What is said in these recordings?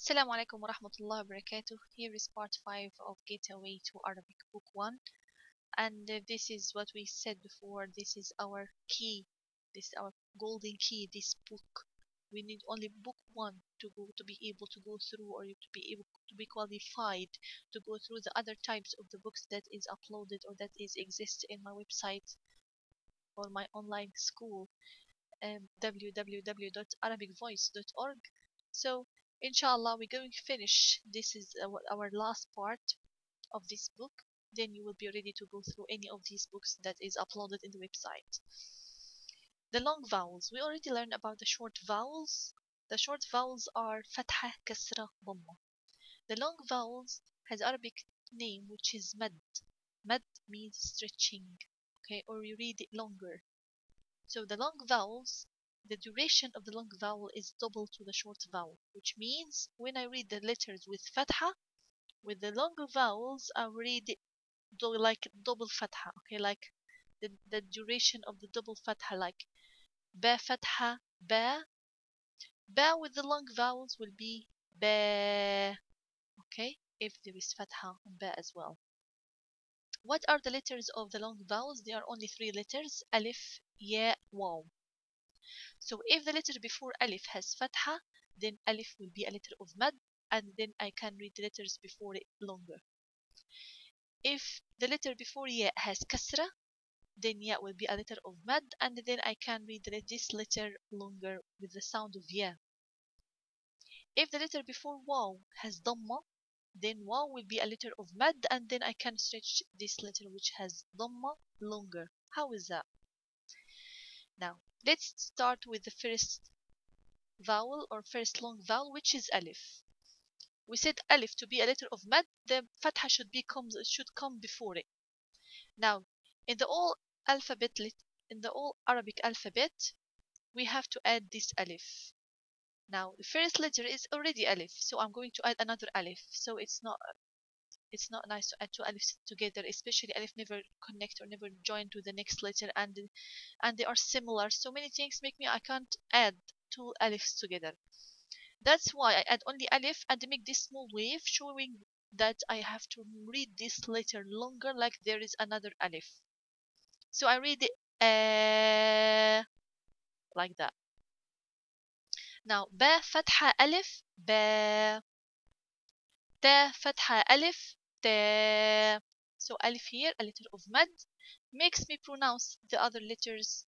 Assalamu alaikum wa rahmatullahi wa barakatuh. Here is part 5 of Gateway to Arabic Book 1. And this is what we said before. This is our key. This is our golden key, this book. We need only book 1 to be able to go through, or to be able to be qualified to go through the other types of the books that is uploaded or that is exist in my website or my online school, www.arabicvoice.org. So inshallah we're going to finish. This is our last part of this book. Then you will be ready to go through any of these books that is uploaded in the website. The long vowels, we already learned about the short vowels. The short vowels are fatha, kasra, dhamma. The long vowels has Arabic name which is mad. Mad means stretching, okay, or you read it longer. So the long vowels, the duration of the long vowel is double to the short vowel, which means when I read the letters with fatha, with the longer vowels, I read it like double fatha, okay, like the duration of the double fatha, like ba fatha, ba. Ba with the long vowels will be ba, okay, if there is fatha on ba as well. What are the letters of the long vowels? There are only 3 letters, alif, ya, waw. So if the letter before alif has fatha, then alif will be a letter of mad, and then I can read the letters before it longer. If the letter before ya has kasra, then ya will be a letter of mad, and then I can read this letter longer with the sound of ya. If the letter before waw has dhamma, then waw will be a letter of mad, and then I can stretch this letter which has dhamma longer. How is that? Now, let's start with the first vowel or first long vowel, which is alif. We said alif to be a letter of mad, the fatha should come before it. Now, in the all in the all Arabic alphabet, we have to add this alif. Now, the first letter is already alif, so I'm going to add another alif. So it's not nice to add 2 alifs together, especially alif never connect or never join to the next letter, and they are similar. So many things make me I can't add 2 alifs together. That's why I add only alif and make this small wave showing that I have to read this letter longer, like there is another alif. So I read it like that. Now ba fatha alif ba, ta fatha alif ta. So alif here, a letter of mad, makes me pronounce the other letters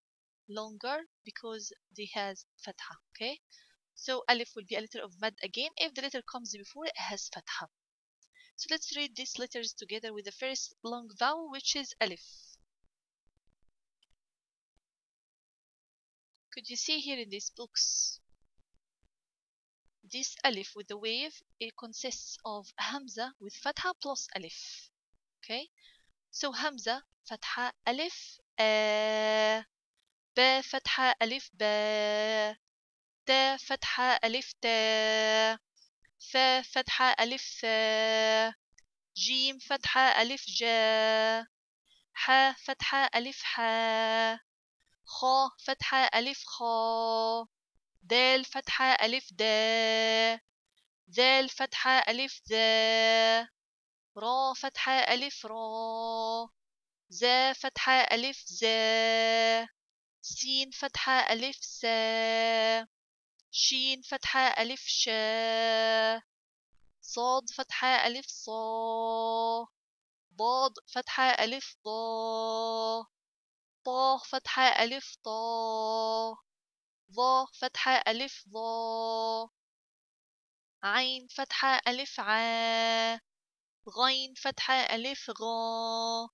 longer because they has fatha, okay? So alif will be a letter of mad again if the letter comes before it has fatha. So let's read these letters together with the first long vowel, which is alif. Could you see here in these books? This alif with the wave, it consists of Hamza with fatha plus alif. Okay? So Hamza, fatha alif, ba fatha alif ba, ta fatha alif ta, fa fatha alif fa, جيم فتحة ألف جا، ح فتحة ألف حا، خا فتحة ألف خا، دال فتحة ألف دا، ذال فتحة ألف ذا، را فتحة ألف را، زا فتحة ألف زا، سين فتحة ألف سا، شين فتحة ألف شا، صاد فتحة ألف صا، ضاد فتحة ألف ضا، طا فتحة ألف طا، ظا فتحة ألف ظا، عين فتحة ألف عا، غين فتحة ألف غا،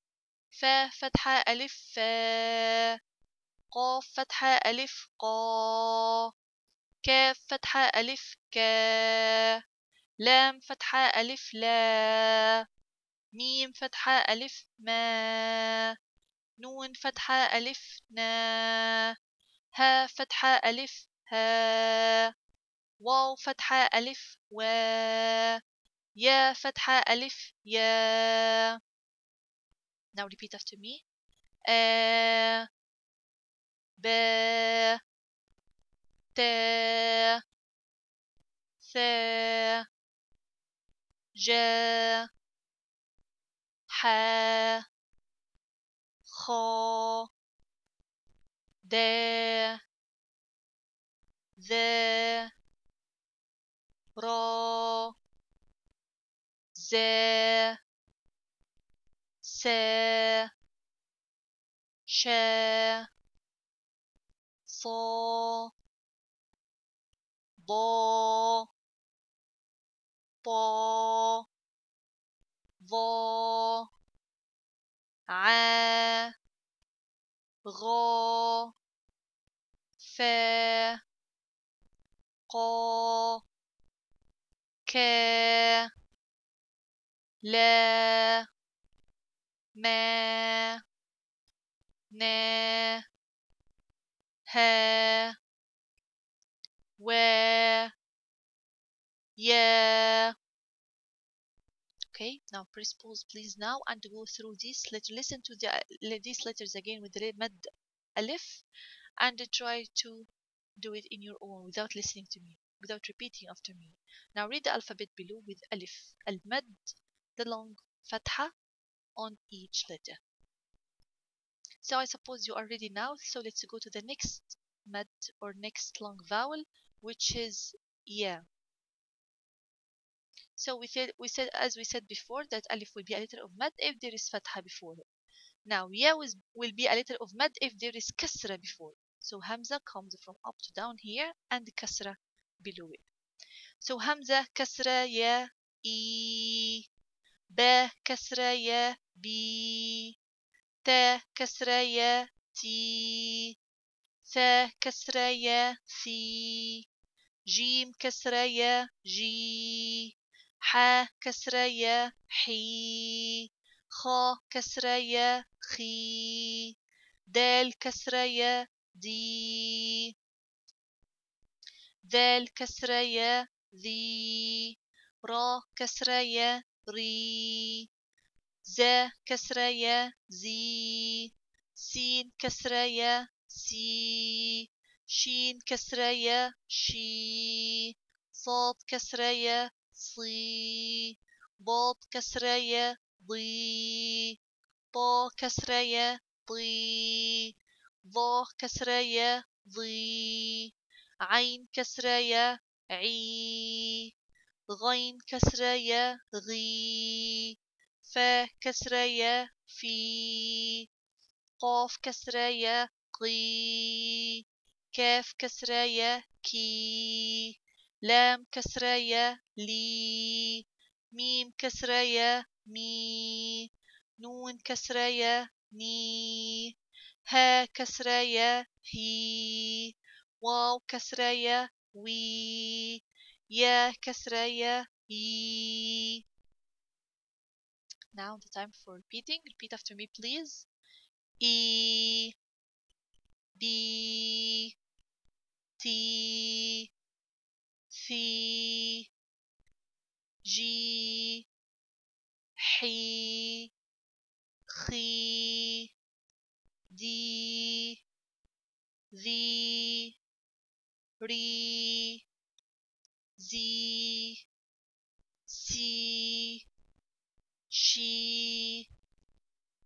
فا فتحة ألف فا، قاف فتحة ألف قا، كاف فتحة ألف كا، لام فتحة ألف لا، ميم فتحة ألف ما، نون فتحة ألف نا، ها فتحة ألف ها، واو فتحة ألف وا، يا فتحة ألف يا. Now repeat after me. با تا ثا جا حا خا دا ذا را زا سا شا صا ضا طا ظا عا غا فا قا كا لا ما نا ها وا يا. Okay, now press pause please now and go through these letters. Listen to these letters again with the mad alif and try to do it in your own without listening to me, without repeating after me. Now read the alphabet below with alif, al-mad, the long fatha on each letter. So I suppose you are ready now. So let's go to the next mad or next long vowel, which is ya. So we said as we said before that alif will be a letter of mad if there is fatha before it. Now ya will be a letter of mad if there is kasra before. So Hamza comes from up to down here and kasra below it. So Hamza kasra ya e, ba kasra ya b, تا كسرة يا تي، ثا كسرة يا ثي، جيم كسرة يا جي، حا كسرة يا حي، خا كسرة يا خي، دال كسرة يا دي، ذال كسرة يا ذي، را كسرة يا ري، زا كسرة يا زي، سين كسرة يا سي، شين كسرة يا شي، صاد كسرة يا صي، ضاد كسرة يا ضي، طا كسرة يا طي، ظا كسرة يا ضي، عين كسرة يا عي، غين كسرة يا غي، فا كسرة يا في، قاف كسرة يا قي، كاف كسرة يا كي، لام كسرة يا لي، ميم كسرة يا مي، نون كسرة يا ني، ها كسرة يا هي، واو كسرة يا وي، يا كسرة يا يي. Now the time for repeating. Repeat after me, please. E, B, T, C, G, حي، خي، دي، ذي، ري، زي، سي، شي،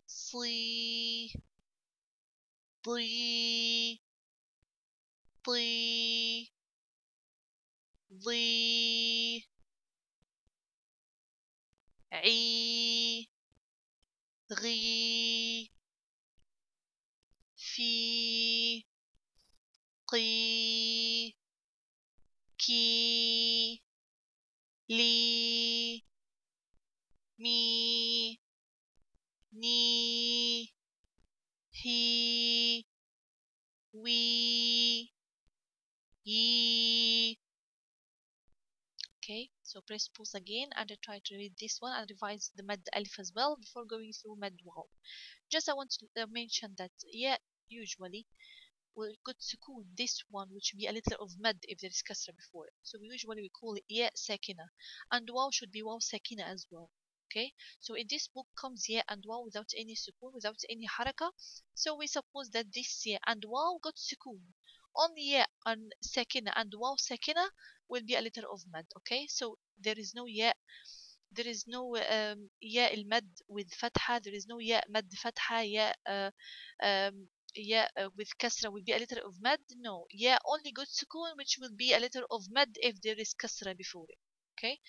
صي، ضي، طي، ضي، عي، غي، في، قي، كي، لي، مي، ني، هي، وي، يي. Okay, so press pause again and try to read this one and revise the mad alif as well before going through mad waw. Just I want to mention that yeah, usually we could sukoon this one, which would be a letter of mad if there is kasra before it. So we call it ya sakina, and waw should be waw sakina as well. Okay, so in this book comes ya and waw without any sukoon, without any haraka. So we suppose that this ya and waw got sukoon. Only ya and sakina and waw sakina will be a letter of mad. Okay, so there is no ya there is no ياء المد with فتحة, there is no ياء مد فتحة, ياء ياء with كسرة will be a letter of mad. No, ياء only good سكون which will be a letter of mad if there is كسرة before it. Okay,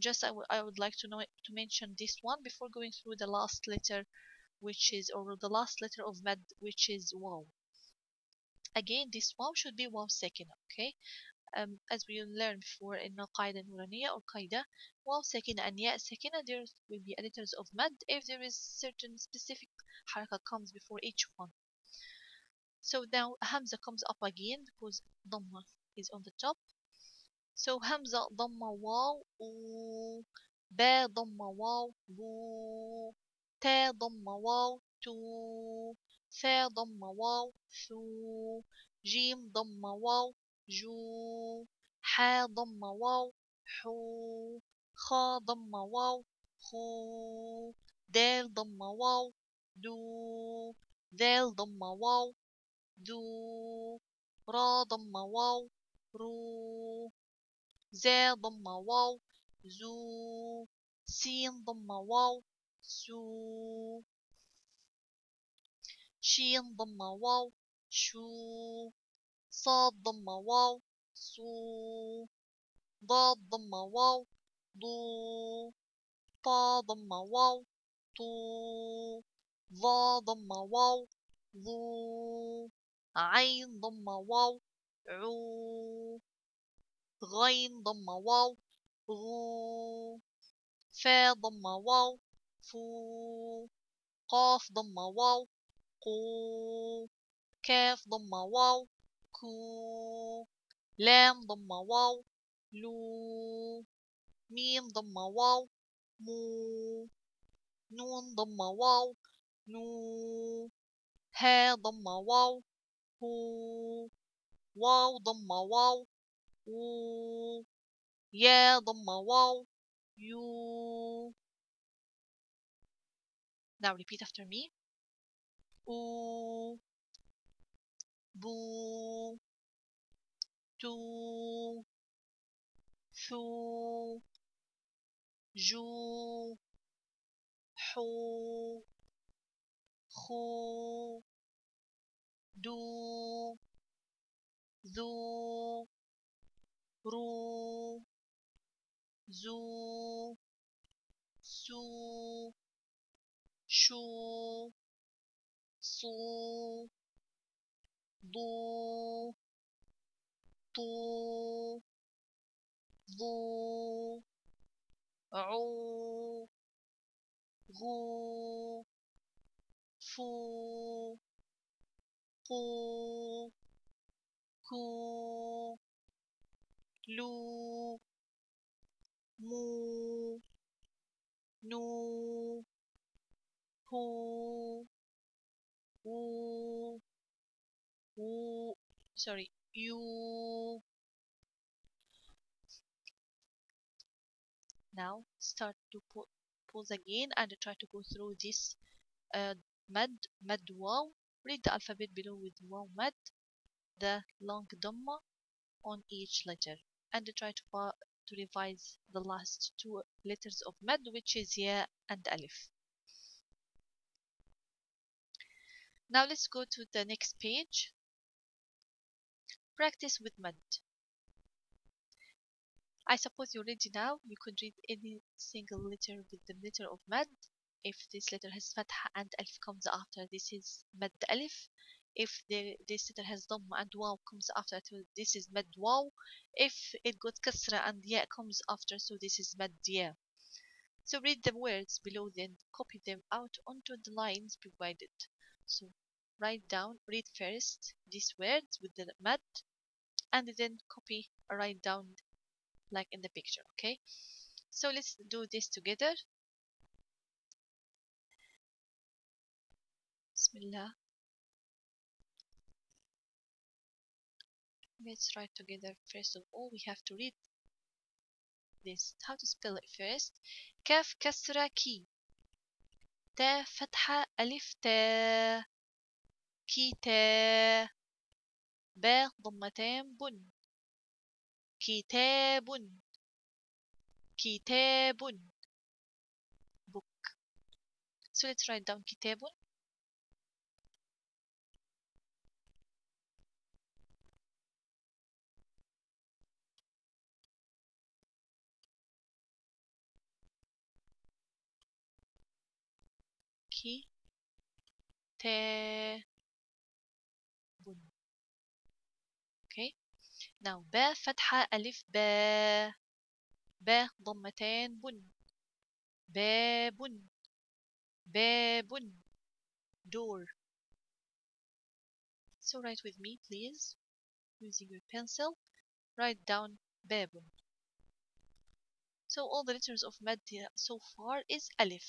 just I would like to know to mention this one before going through the last letter, which is, or the last letter of mad, which is waw. Again, this waw should be waw sakina. Okay, as we learned before in قاعدة نورانية or قاعدة, واو ساكنة and ياء ساكنة, there will be a letters of mad if there is certain specific حركة comes before each one. So now Hamza comes up again because Dhamma is on the top. So Hamza Dhamma واو و Ba Dhamma واو بو Ta Dhamma واو تو Tha Dhamma واو ثو جيم Dhamma واو جو حا ضم واو حو خا ضم واو خو دال ضم واو دو ذال ضم واو ذو را ضم واو رو زا ضم واو زو سين ضم واو سو شين ضم واو شو صاد ضم واو صو ضاد ضم واو ضو طا ضم واو طو ظا ضم واو ظو عين ضم واو عو غين ضم واو غو فا ضم واو فو قاف ضم واو قو كاف ضم واو كو لام ضم واو لو ميم ضم واو مو نون ضم واو نو ها ضم واو هو واو ضم واو وو يا ضم واو يو. Now repeat after me. أو بو تو ثو جو حو خو دو ذو رو زو سو شو صو ضو طو ضو عو غو فو قو كو لو مو نو هو وو وو sorry you. Now start to pause again and try to go through this uh, mad wow. Read the alphabet below with wow mad, the long dhamma on each letter, and try to revise the last two letters of mad, which is ya and alif. Now let's go to the next page. Practice with mad. I suppose you're ready now. You could read any single letter with the letter of mad. If this letter has fatha and alif comes after, this is mad alif. If this letter has dhamma and waw comes after, this is mad waw. If it got kasra and ya comes after, so this is mad ya. So read the words below, then copy them out onto the lines provided. So write down, read first these words with the mad, and then copy or write down like in the picture. Okay, so let's do this together. Bismillah. Let's write together. First of all, we have to read this. How to spell it first. كاف كسرة كي. تا فتحة ألف تا. كي تا. با ضمتان بن. كتاب. كتاب. So let's write down كتاب. كتاب. Okay. Now با فتحة ألف با. با ضمتان بن. باب. باب. Door. So write with me, please, using your pencil. Write down باب. So all the letters of mad so far is alif.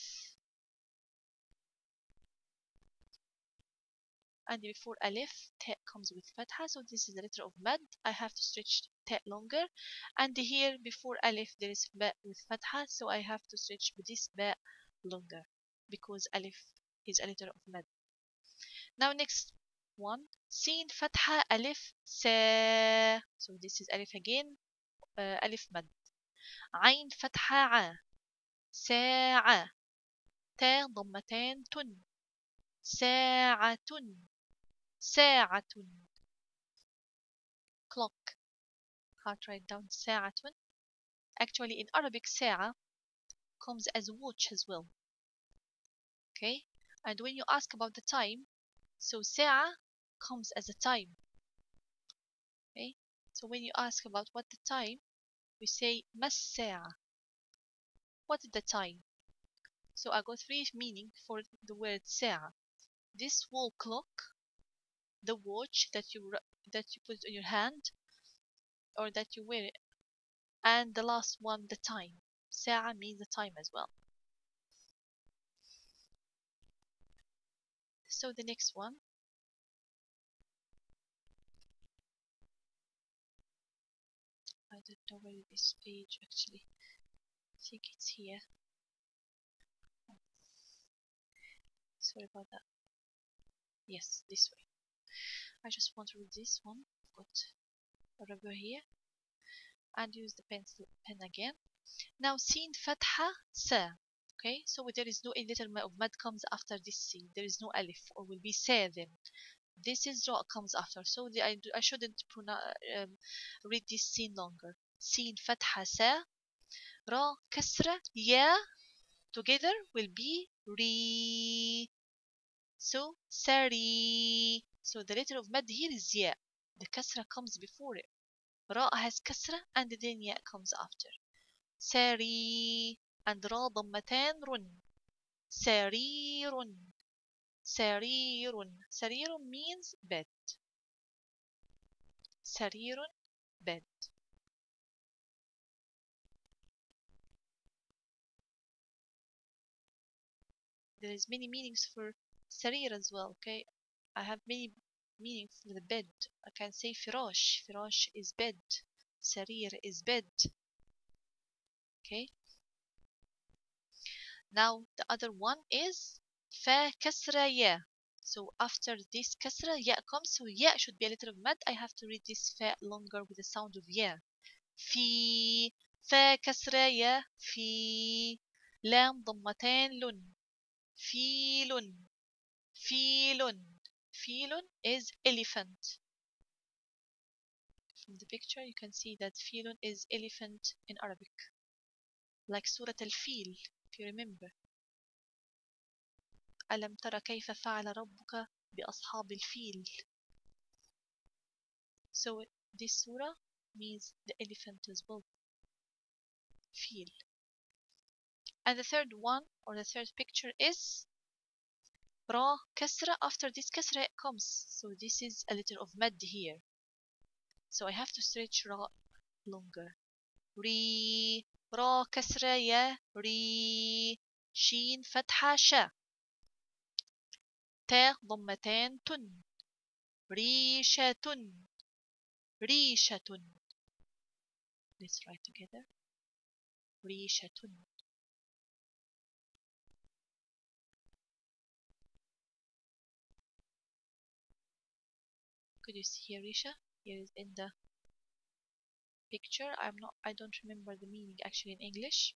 And before alif, ta comes with fatha, so this is the letter of mad. I have to stretch ta longer. And here before alif there is ba with fatha, so I have to stretch this ba longer because alif is a letter of mad. Now next one, sin fatha alif sa. So this is alif again, alif mad. عين فتحة ع. ساعة. تا ضمتان تن. ساعة. ساعة. clock. I'll write down ساعة. Actually in Arabic ساعة comes as watch as well. Okay? And when you ask about the time, so ساعة comes as a time. Okay? So when you ask about what the time, we say ما الساعة. What is the time? So I got three meaning for the word ساعة. This wall clock, the watch that you put on your hand or that you wear it, and the last one, the time. ساعة means the time as well. So the next one, I don't know where is this page actually. I think it's here. Sorry about that. Yes, this way. I just want to read this one. I've got a rubber here and use the pen again. Now sin fatha sa. Okay, so there is no any letter of mad comes after this sin. There is no alif or will be sa then. This is ra comes after. So I shouldn't read this sin longer. Sin fatha sa. Ra kasra ya together will be re. So sari. So the letter of mad here is ya. The kasra comes before it. Ra has kasra and then ya comes after. سري and را ضمتان رن. سرير. سرير. سرير means bed. سرير bed. There is many meanings for سرير as well. Okay, I have many meanings for the bed. I can say فراش. فراش is bed. سرير is bed. Okay. Now the other one is fa kasra ya. So after this kasra ya comes, so ya should be a letter of mad. I have to read this fa longer with the sound of ya. في fa kasra ya. في لام ضمتين لن. فيل. فيل. فيل is elephant. From the picture you can see that فيل is elephant in Arabic, like Surah Al-Fil, if you remember. ألم تر كيف فعل ربك بأصحاب الفيل. So this surah means the elephant as well. Feel. And the third one or the third picture is ra kasra. After this kasra it comes. So this is a letter of mad here. So I have to stretch ra longer. Re. Ra kasra ya. Re. Sheen fatha sha. Ta ضمتان تن. ريشة. ريشة. Let's write together. ريشة. Could you see here Risha? Here is in the picture. I don't remember the meaning actually in English.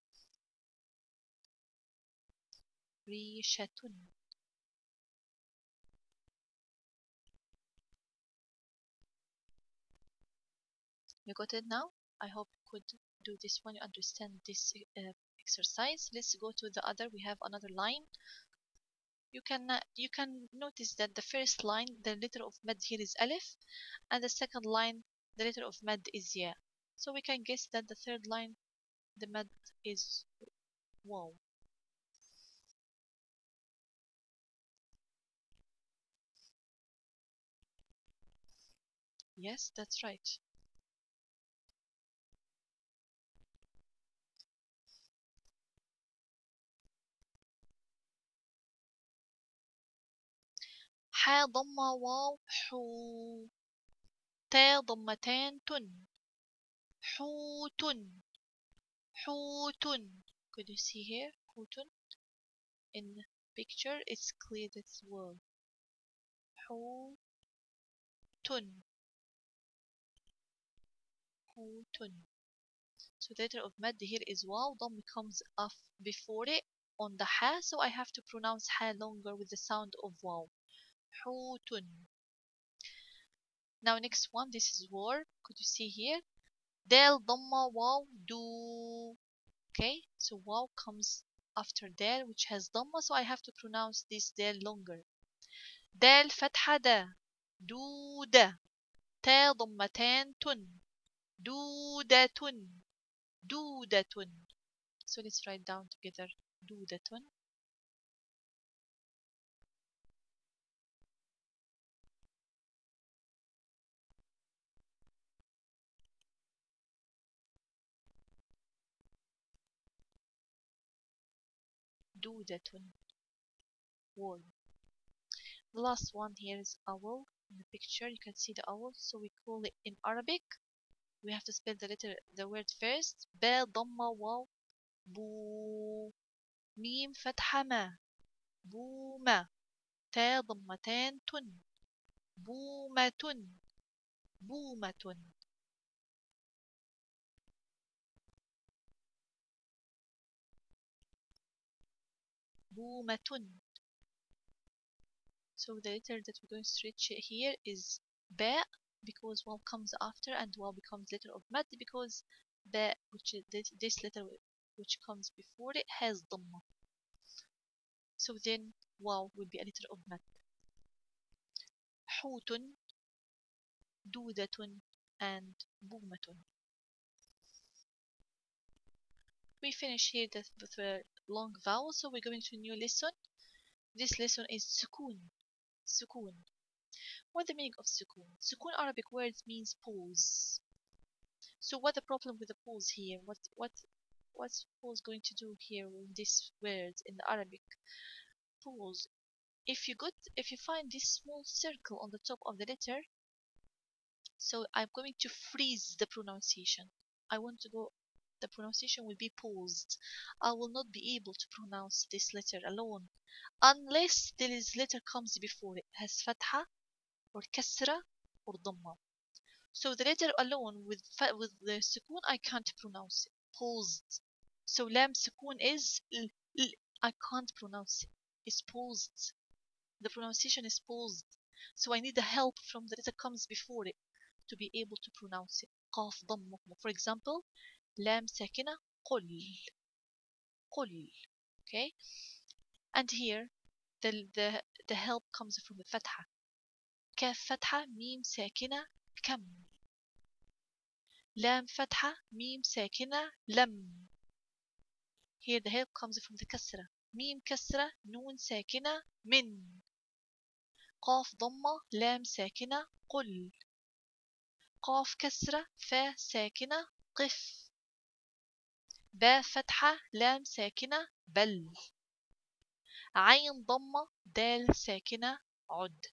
ريشة. You got it now? I hope you could do this one. You understand this exercise. Let's go to the other. We have another line. You can notice that the first line, the letter of mad here is alif, and the second line, the letter of mad is ya. So we can guess that the third line, the mad is waw. Yes, that's right. ح ضمة واو حو. تا ضمتان تن. حوت. حوت. Could you see here? حوت. In the picture, it's clear that it's word. حوت. حوت. So the letter of mad here is waw. Dom comes off before it on the ha, so I have to pronounce ha longer with the sound of waw. حوت. Now next one, this is war. Could you see here? Del ضمة واو do. Okay, so waw comes after del, which has ضمة, so I have to pronounce this del longer. دال فتحة دا. دودة. تا ضمتان تن. دودة. دودة. So let's write down together. دودة. دودة. Wall. The last one here is owl. In the picture, you can see the owl. So we call it in Arabic. We have to spell the word first. با ضمة واو بو. ميم فتحة ما. بومة. تا ضمتان تن. بومة. بومة. بومة. So the letter that we're going to stretch here is ba, because waw comes after, and waw becomes letter of mad because ba, which is this letter which comes before it, has dhamma. So then waw will be a letter of mad. حوت. دودة. And بومة. We finish here the long vowel, so we're going to a new lesson. This lesson is sukun. Sukun. What the meaning of sukun? Sukun Arabic words means pause. So what the problem with the pause here? What's pause going to do here with this word in the Arabic? Pause. If you find this small circle on the top of the letter, so I'm going to freeze the pronunciation. I want to go, the pronunciation will be paused. I will not be able to pronounce this letter alone unless this letter comes before it, has fatha or kasra or dhamma. So the letter alone with the sukun, I can't pronounce it. Paused. So lam sukun is I can't pronounce it. It's paused. The pronunciation is paused. So I need the help from the letter comes before it to be able to pronounce it. قاف ضم. For example, lam sakina قل. قل. Okay? And here the help comes from the fatha. كاف فتحة ميم ساكنة كم. لام فتحة ميم ساكنة لم. Here the help comes from the كسرة. ميم كسرة نون ساكنة من. قاف ضمة لام ساكنة قل. قاف كسرة فا ساكنة قف. با فتحة لام ساكنة بل. عين ضمة دال ساكنة عد.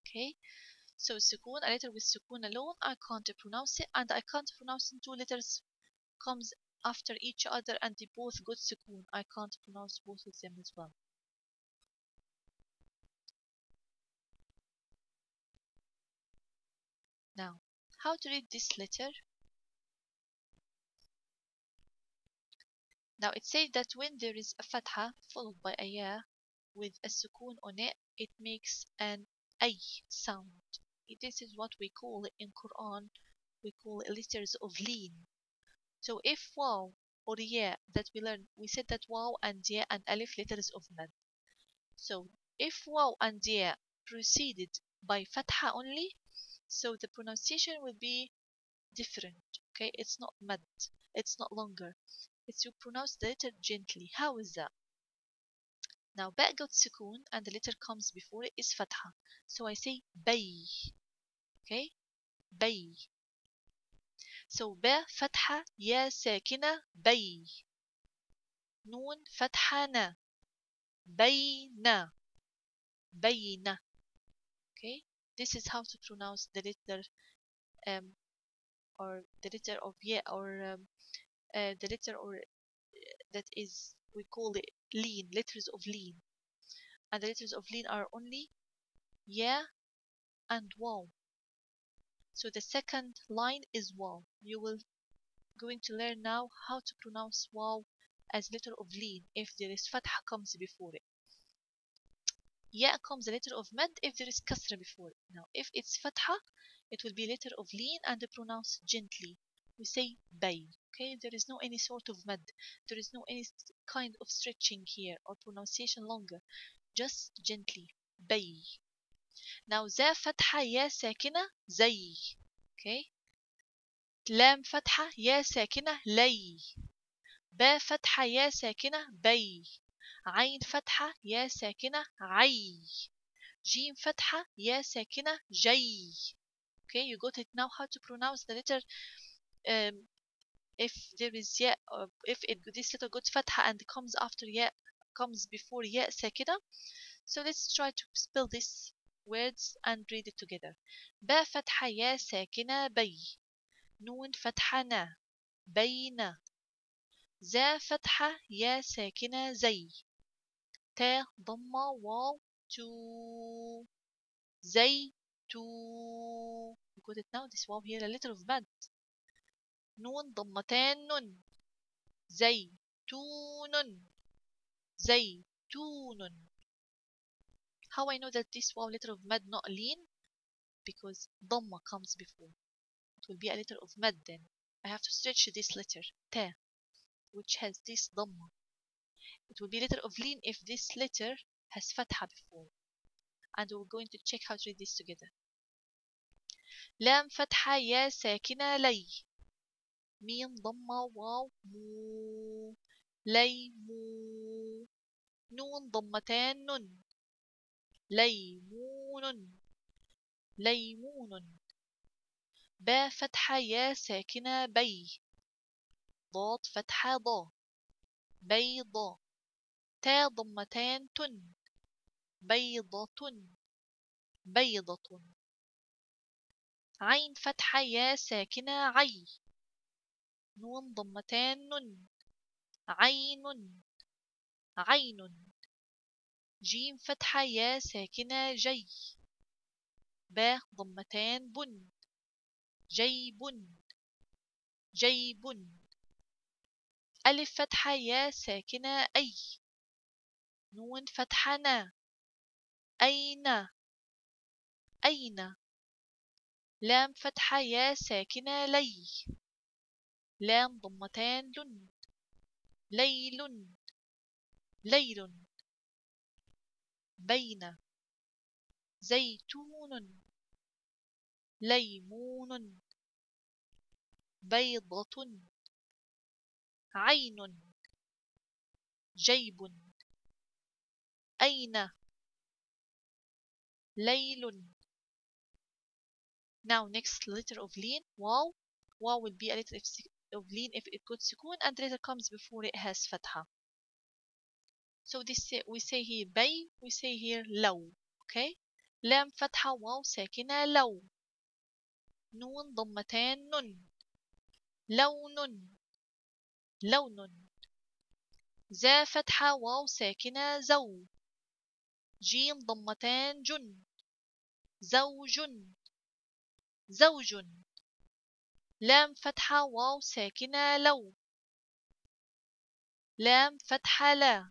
Okay, so sukun, a letter with sukun alone, I can't pronounce it, and I can't pronounce two letters comes after each other and they both got sukun. I can't pronounce both of them as well. Now, how to read this letter? Now it says that when there is a fatha followed by a ya with a sukun on it, it makes an ay sound. This is what we call it in Quran, we call it letters of lean. So if waw or ya that we learned, we said that waw and ya and alif letters of mad. So if waw and ya preceded by fatha only, so the pronunciation will be different. Okay, it's not mad, it's not longer. It's you pronounce the letter gently. How is that? Now ba got sukun and the letter comes before it is fatha. So I say bay. Okay, bay. So ba fatha ya sakina bay. Noon fatha na bayna bayna. Okay, this is how to pronounce the letter um or the letter of ya or the letter or that is we call it lean, letters of lean, and the letters of lean are only ya and waw. So the second line is waw. You will going to learn now how to pronounce waw as letter of lean if there is fatha comes before it. Ya comes a letter of mad if there is kasra before it. Now if it's fatha, it will be letter of lean and pronounced gently. We say bay. Okay, there is no any sort of mad. There is no any kind of stretching here or pronunciation longer. Just gently. Bay. Now za fatha ya sakina zay. Okay. لام فتحة يا ساكنة لي. با فتحة يا ساكنة بي. عين فتحة يا ساكنة عي. جيم فتحة يا ساكنة جي. Okay, you got it now how to pronounce the letter if there is ya if this letter got fatha and comes after ya comes before ya sakina. So let's try to spell these words and read it together. با فتحة يا ساكنة بي. نون فتحة نا بين. زا فتحة يا ساكنة زي. تا ضمة واو تو زي تو. You got it now, this واو here a letter of mad. نون ضمتان نون زي تون زي تون. How I know that this واو letter of mad not lean? Because ضمة comes before. It will be a letter of mad then. I have to stretch this letter تا which has this ضمة. It will be letter of lean if this letter has fatha before. And we're going to check how to read this together. لام فتحة يا ساكنة لي. ميم ضمة واو مو لي مو. نون ضمتان نن ليمون ليمون. با فتحة يا ساكنة بي. ضاد فتحة ضا بيضة. تا ضمتان تن بيضة بيضة. عين فتحة يا ساكنة عي. نون ضمتان نن عين عين. جيم فتحة يا ساكنة جي. با ضمتان بن جيب جيب. ألف فتحة يا ساكنة أي. نون فتحة نا أين أين. لام فتحة يا ساكنة لي. لام ضمتان لن ليل ليل. بين. زيتون ليمون بيضة عين جيب. أين ليل. Now next letter of lean واو. واو will be a letter of lean if it got sukun and the letter comes before it has fatha. So this we say here bay, we say here لو. Okay. لام فتحة واو ساكنة لو. نون ضمتان نن لون لون. زا فتحة واو ساكنة زو. جيم ضمتان جن زوج زوج. لام فتحة واو ساكنة لو. لام فتحة لا،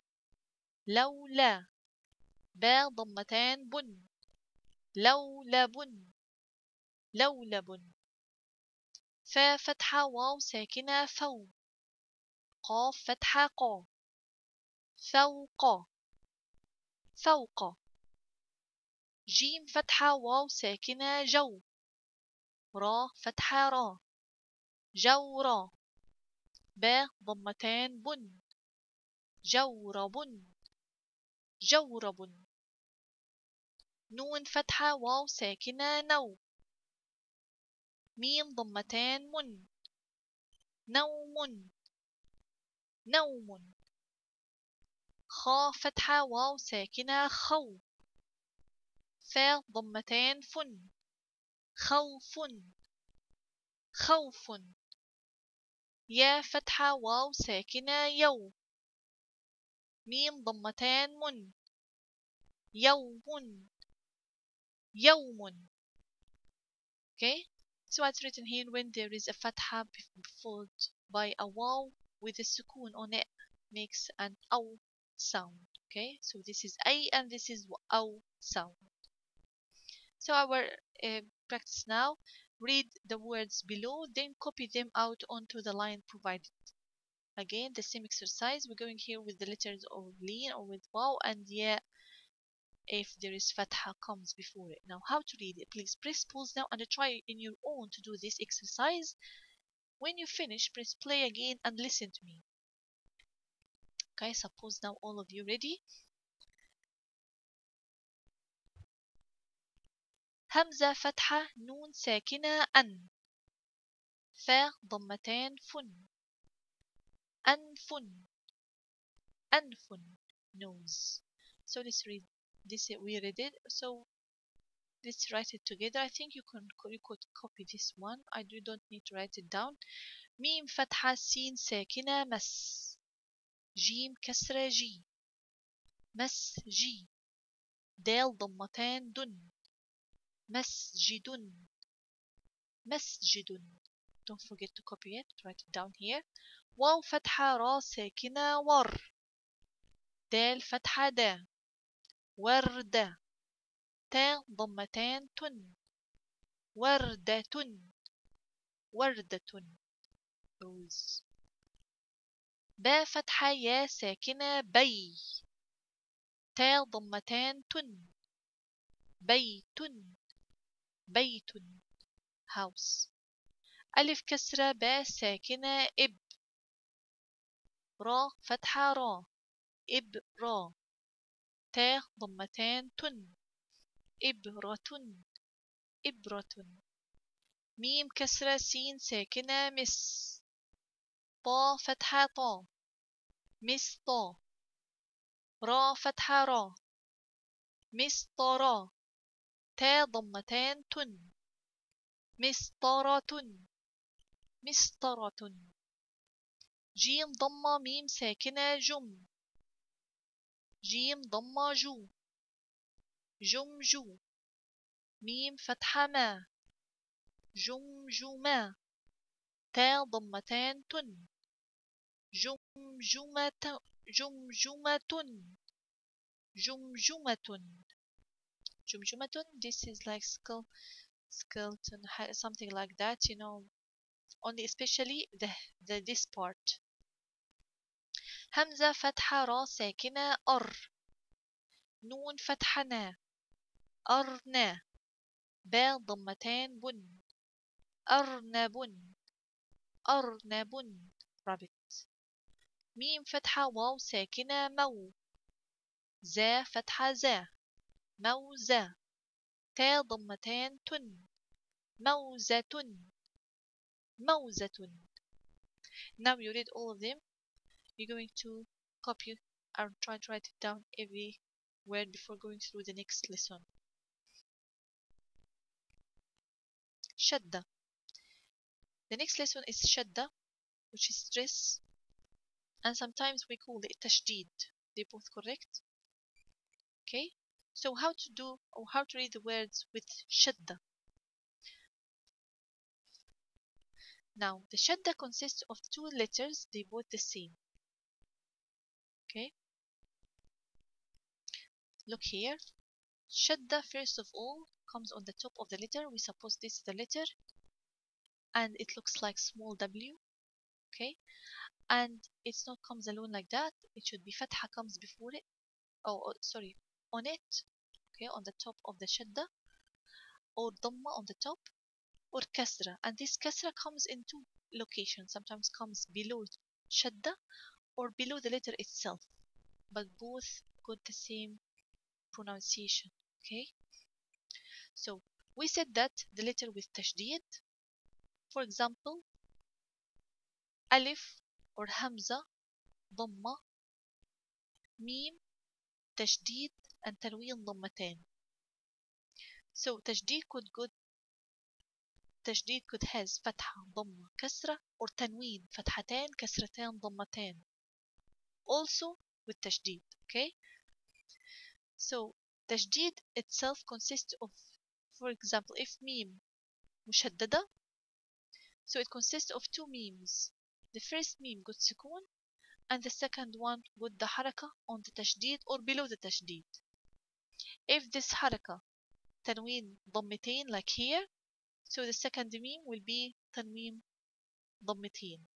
لولا. باء ضمتان بن، لولب، لولب. فا فتحة واو ساكنة فو، قاف فتحة قا، فوق، فوق. جيم فتحة واو ساكنة جو، را فتحة را، جورا. باء ضمتان بن، جورب، جورب. نون فتحة واو ساكنة نو، ميم ضمتان من، نوم، نوم. خا فتحة واو ساكنة خو، فا ضمتان فن، خوف، خوف. يا فتحة واو ساكنة يو، ميم ضمتان من، يوم، يوم. Okay, so it's written here when there is a fatha followed by a waw with a sukun on it makes an aw sound. Okay, so this is a and this is aw sound. So our practice now, read the words below, then copy them out onto the line provided. Again, the same exercise. We're going here with the letters of lean or with waw and yeah if there is fatha comes before it. Now, how to read it? Please press pause now and try in your own to do this exercise. When you finish, press play again and listen to me. Okay, suppose now all of you ready. همزة فتحة نون ساكنة أن، فاء ضمتان فن، أنف، أنف. nose. So let's read this. We read it. So let's write it together. I think you could copy this one. You don't need to write it down. ميم فتحة سين ساكنة مس، جيم كسرة جي، مس جي. دال ضمتان دن، مسجد، مسجد. Don't forget to copy it. Write it down here. واو فتحة را ساكنة ور، دال فتحة دا، وردة. تاء ضمتان تن، وردة، وردة. rose. باء فتحة يا ساكنة بي، تاء ضمتان تن، بيت، بيت. house. ألف كسرة باء ساكنة إب، را فتحة را، إب را. تاء ضمتان تن، إبرة، إبرة. ميم كسرة سين ساكنة مس، طا فتحة طا، مسطا. را فتحة را، مسطرة. تاء ضمتان تن، مسطرة، مسطرة. جيم ضمة ميم ساكنة جم، جيم ضمة جو، جمجو. ميم فتحة ما، جمجمة. تاء ضمتان تن، جمجمة، جمجمة، جمجمة. جمجمة. This is like skeleton, something like that, you know. Only especially this part. همزة فتحة را ساكنة أر، نون فتحة نا، أرنا. باء ضمتان بن، أرنب، أرنب. rabbit. ميم فتحة واو ساكنة مو، زا فتحة زا، موزة. تاء ضمتان تن، موزة، موزة. Now you read all of them. You're going to copy or try to write it down every word before going through the next lesson. Shadda. The next lesson is Shadda, which is stress, and sometimes we call it tashdid. They're both correct. Okay, so how to do or how to read the words with Shadda. Now, the Shadda consists of two letters, they both the same. Okay, look here. Shadda, first of all, comes on the top of the letter. We suppose this is the letter, and it looks like small w. Okay, and it's not comes alone like that. It should be fatha comes before it. Sorry, on it. Okay, on the top of the shadda, or dhamma on the top, or kasra. And this kasra comes in two locations. Sometimes comes below shadda or below the letter itself, but both got the same pronunciation. Okay, so we said that the letter with tashdid, for example, alif or hamza, dhamma, mim, tashdid, and tanween ضمتين. So تشديد could has فتحة ضمة كسرة or تنوين فتحتين كسرتين ضمتين also with تشديد. Okay, so تشديد itself consists of, for example, if meme مشددة, so it consists of two memes. The first meme got سكون and the second one got the حركة on the تشديد or below the تشديد. If this حركة تنوين ضمتين like here, so the second meme will be تنوين ضمتين.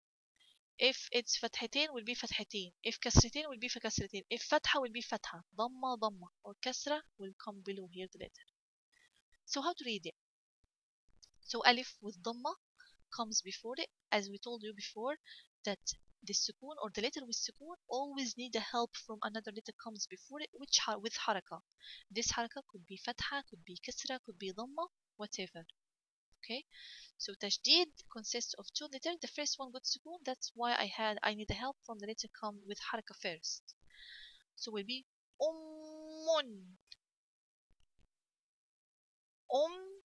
If it's فتحتين will be فتحتين. If كسرتين will be كسرتين. If فتحة will be فتحة. ضمة ضمة. Or كسرة will come below here the letter. So how to read it? So alif with ضمة comes before it, as we told you before, that the sukun or the letter with sukun always need a help from another letter comes before it, which with حركة. This حركة could be فتحة, could be كسرة, could be ضمة, whatever. Okay, so تشديد consists of two letters. The first one got sukun, that's why I need the help from the letter come with حركة first. So will be أم. أم.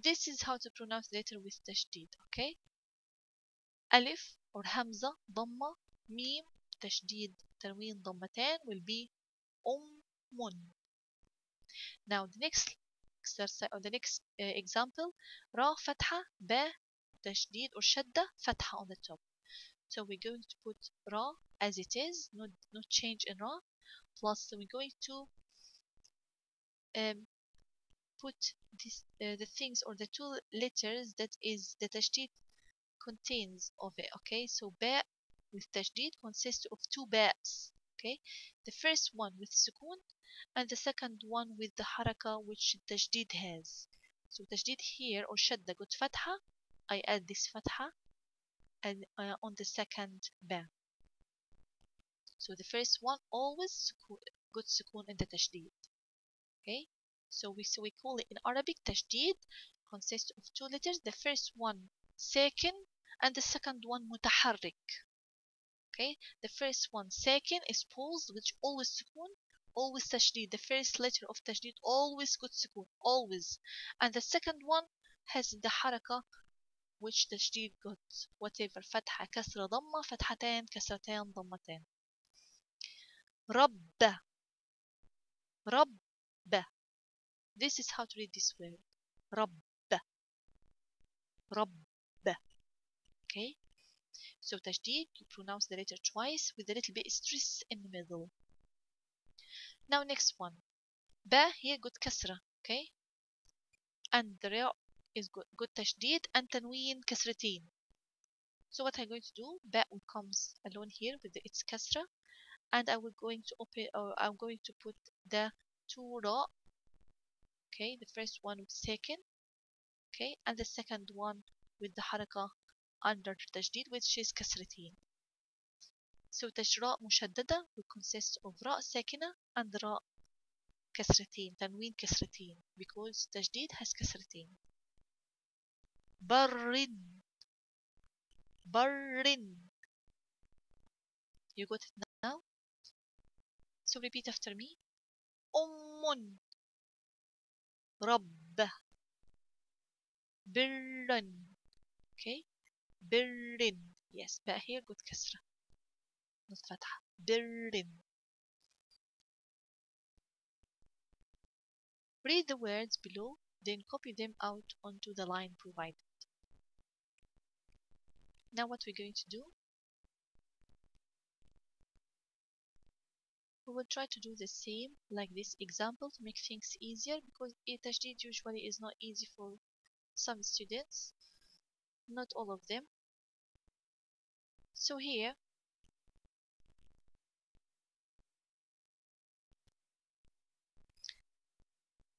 This is how to pronounce the letter with تشديد. Okay, ألف or همزة ضمة ميم تشديد تنوين ضمتين will be أم. Now the next exercise or the next example, را فتحة ب تشديد or شدة فتحة on the top. So we're going to put ra as it is, no change in ra, plus we're going to put this, the things or the two letters that is the tashdid contains of it. Okay, so ba with tashdid consists of two ba's. Okay, the first one with sukun and the second one with the haraka which tashdid has. So tashdid here or shadda got fatha, I add this fatha and on the second ba. So the first one always got sukun in the tashdid. Okay, so we call it in Arabic tashdid consists of two letters. The first one sakin and the second one mutaharrik. Okay, the first one sakin is paused, which always sukun, always tashdid. The first letter of tashdid always got sukun, always, and the second one has the haraka, which tashdid got whatever fatha, kasra, dhamma, fathatain, kasratain, dhammatain. رب. رب. This is how to read this word. رب. رب. Okay, so tashdid, you pronounce the letter twice with a little bit stress in the middle. Now next one, ba here got kasra. Okay, and the ra is good tashdid and tanween kasrateen. So what I'm going to do, ba comes alone here with its kasra, and I will going to open, or I'm going to put the two ra. Okay, the first one with second, okay, and the second one with the haraka under tashdid, which is kasrateen. So تجراء مشددة will consist of راء ساكنة and راء كسرتين تنوين كسرتين because تجديد has كسرتين. برٍ. You got it now? So repeat after me. أم. رب. برٍ. Okay, برٍ. Yes, بقى here got كسرة not فتحة. برٍ. Read the words below, then copy them out onto the line provided. Now what we're going to do, We will try to do the same like this example to make things easier, because التجديد usually is not easy for some students, not all of them. So here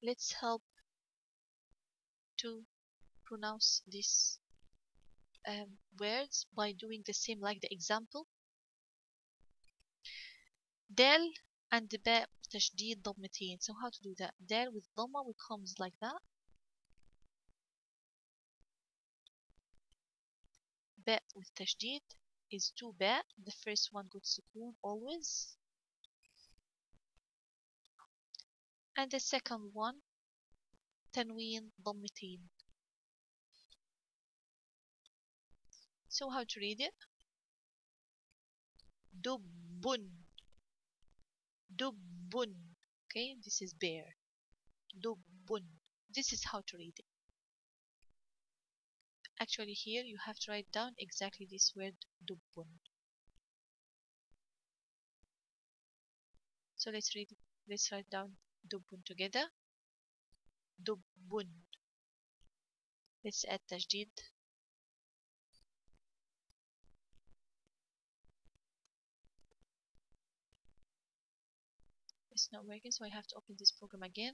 let's help to pronounce these words by doing the same like the example. دال and باء تشديد ضمتين. So how to do that? دال with ضمة becomes like that. باء with تشديد is two باء. The first one got سكون always. And the second one تنوين ضمتين. So how to read it? دب دب. Okay, this is bear. دب. This is how to read it. Actually here you have to write down exactly this word دب. So let's read it. Let's write down دب together. دب. Let's add تجديد. It's not working, so I have to open this program again.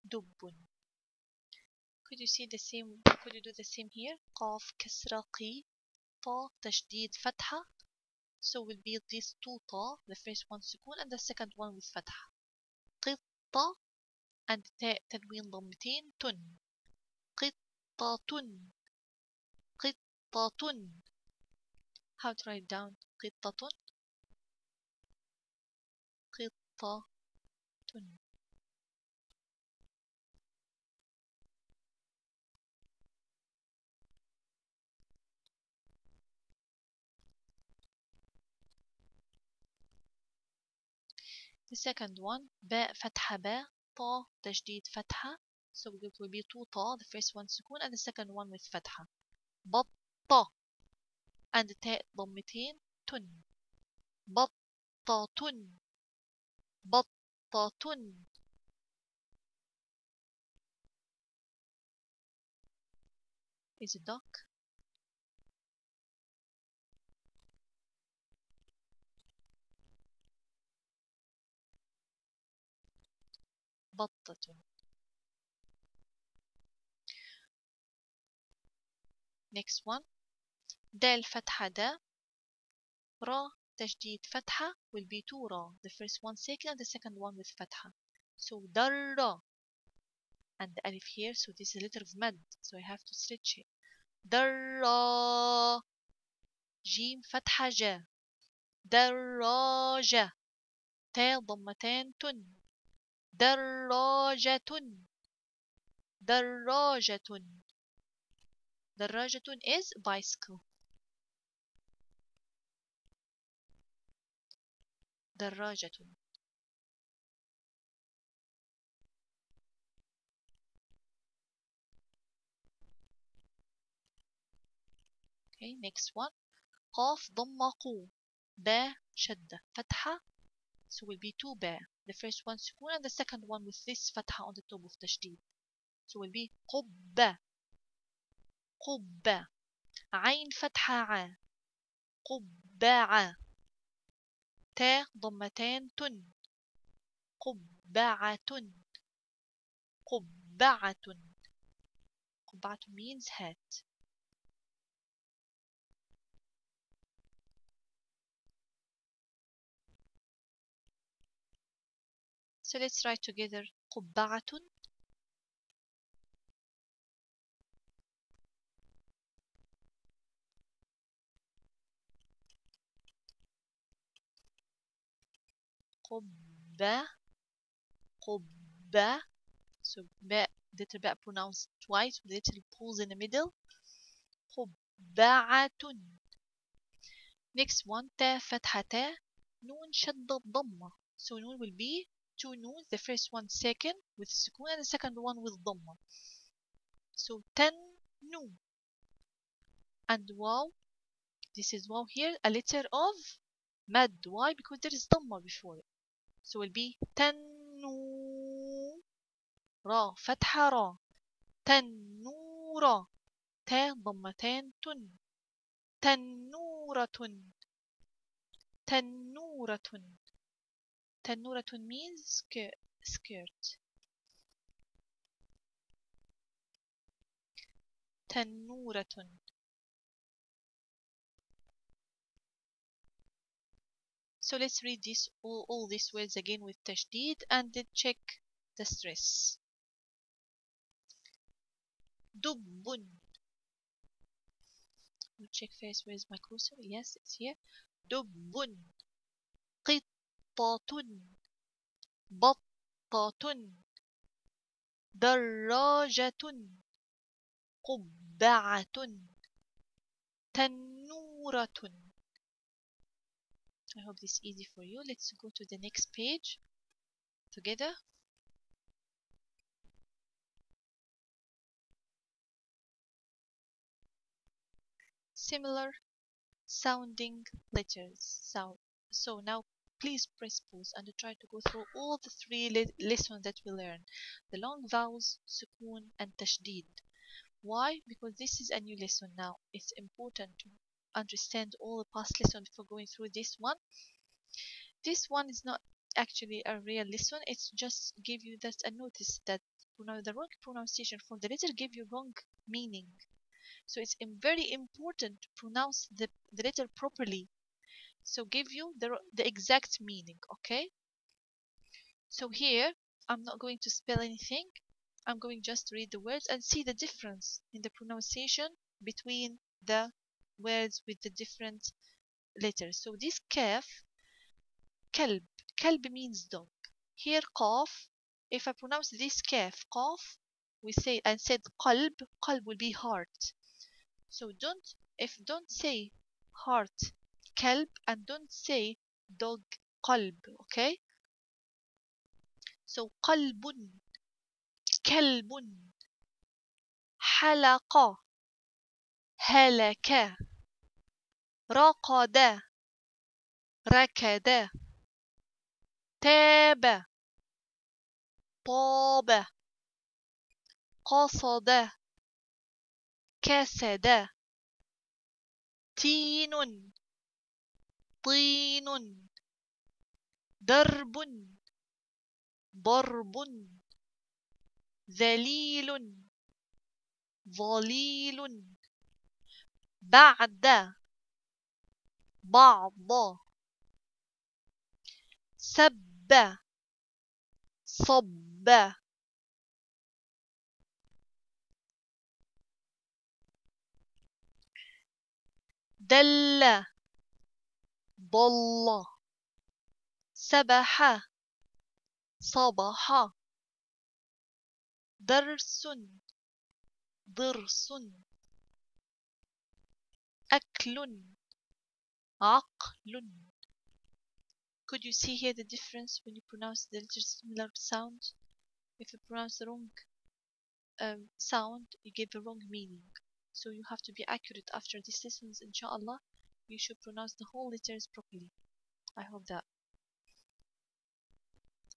دب. Could you see the same? Could you do the same here? قاف كسرة قي طا تشديد فتحة. So will be these two طا, the first one سكون and the second one with فتحة. قطة and تاء تنوين ضمتين تن. قطة. قطة. How to write down قطة? قطة. The second one باء فتحة باء طا تشديد فتحة. So it will be two طا, the first one سكون and the second one with فتحة. بطة and تاء ضمتين تن. بطة. بطة. Is it duck? بطة. Next one دال فتحة دا را تشديد فتحة will be two را, the first one second and the second one with فتحة. So در and the alif here, so this is a letter of mad, so I have to stretch it. در جيم فتحة جا. دراجة تاء ضمتان تن. دراجة. دراجة. دراجة is bicycle. دراجة. Okay, next one قاف ضمة قو با شدة فتحة. So will be two با, the first one سكون and the second one with this فتحة on the top of تشديد. So will be قبة. قبة. عين فتحة ع. قبعة. تاء ضمتان تن. قبعة. قبعة. قبعة means hat. So let's write together قبعة قبة قبة. So ba, little ba pronounced twice with little pause in the middle. قبعة. Next one تا فتحة تا نون شدة ضمة. So noon will be two noons. The first one second with sukun and the second one with ضمة. So تنو. And wow, this is wow here, a letter of mad. Why? Because there is ضمة before it. So it will be تنو را فتحة را تنورة تا ضمتان تن تنورة تنورة تنورة means skirt تنورة. So let's read this all these words again with tashdid and then check the stress. دب. We'll check first where is my cursor. Yes, it's here. دب. قطة. بطة. دراجة. قبعة. تنورة. I hope this is easy for you. Let's go to the next page together. Similar sounding letters. So now please press pause and try to go through all the three lessons that we learned. The long vowels, sukoon and tashdid. Why? Because this is a new lesson now. It's important to understand all the past lessons before going through this one. This one is not actually a real lesson. It's just give you that a notice that the wrong pronunciation for the letter give you wrong meaning. So it's very important to pronounce the letter properly. So give you the exact meaning, okay? So here, I'm not going to spell anything. I'm going just to read the words and see the difference in the pronunciation between the words with the different letters. So this kaf, kalb. Kalb means dog. Here qaf, if I pronounce this kaf, qaf, we say and said qalb, qalb will be heart. So don't say heart kalb and don't say dog qalb, okay? So qalbun, kalbun, حلقة, هلك, رقد, ركد, تاب, طاب, قصد, كسد, تين, طين, درب, ضرب, ذليل, ظليل, بعد, بعض, سب, صب, دل, ضل, سبح, صبح, درس, ضرس, أكل, عقل. Could you see here the difference when you pronounce the letters similar sound? If you pronounce the wrong sound, you give the wrong meaning. So you have to be accurate after these lessons, inshallah. You should pronounce the whole letters properly. I hope that.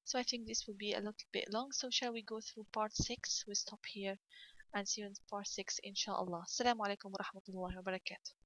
So I think this will be a little bit long. So shall we go through part 6? We stop here and see you in part 6, inshallah. Assalamu alaikum wa rahmatullahi wa barakatuh.